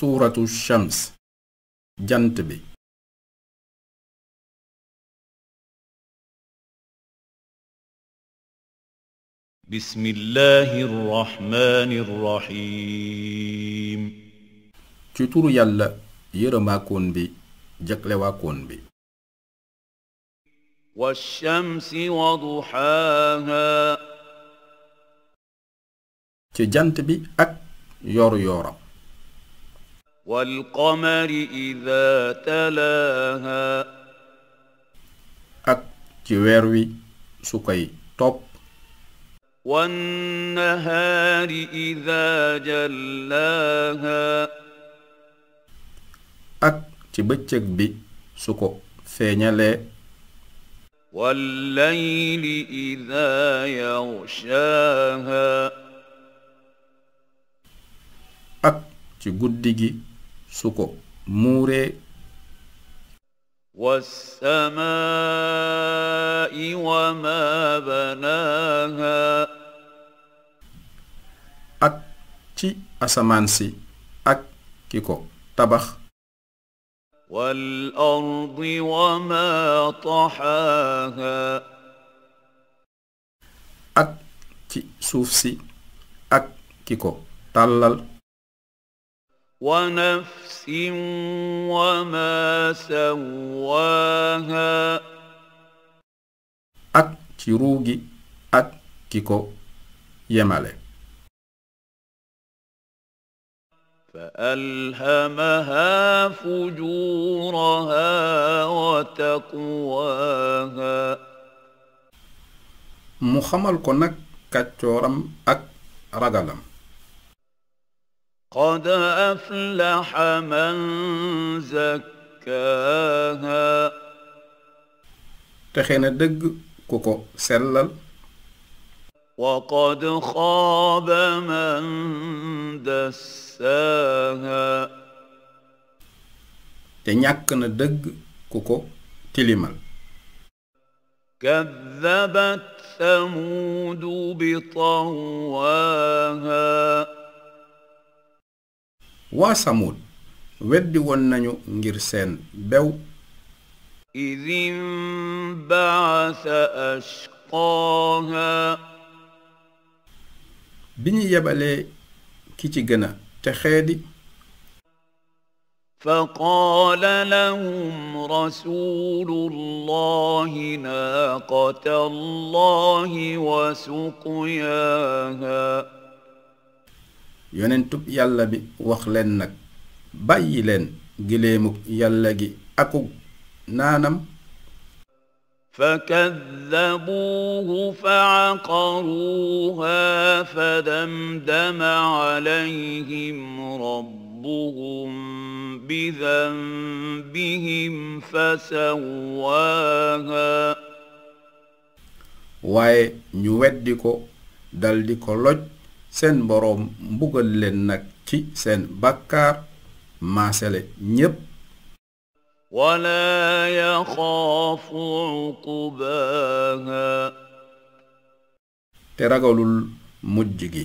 suuratu shams jant bi بسم الله الرحمن الرحيم ci turu yàlla yërëmaakoon bi jaglewaakoon bi والشمس وضحاها ci jant bi ak yoor yooram والقمر إذا تلاها ak ci weer wi su koy topp والنهار إذا جلاها ak ci bëccëg bi su ko feeñalee والليل إذا يغشاها ak ci guddi gi su ko muuree والسماء وما بناها ak ci asamaan si ak ki ko tabax والأرض وما طحاها ak ci suuf si ak ki ko tàllal ونفس وما سواها ak ci ruu gi ak ki ko yemale فألهمها فجورها وتقواها mu xamal ko nag kàccooram ak ragalam قد أفلح من زكاها texe na dëgg ku ko sellal وقد خاب من دساها te ñàkk na dëgg ku ko tilimal كذبت ثمود بطغواها waa Samud weddi woon nañu ngir seen bew إذ انبعث أشقاها bi ñu yebalee ki ci gën a texeedi فقال لهم رسول الله ناقة الله وسقياها yonentub yàlla bi wax leen nag bàyyi leen gileemuk yàlla gi akuk naanam فكذبوه فعقروها فدمدم عليهم ربهم بذنبهم فسواها waaye ñu weddi ko daldi ko loj seen boroom mbugal leen nag ci seen bàkkaar maasele ñépp ولا يخاف عقباها te ragalul mujj gi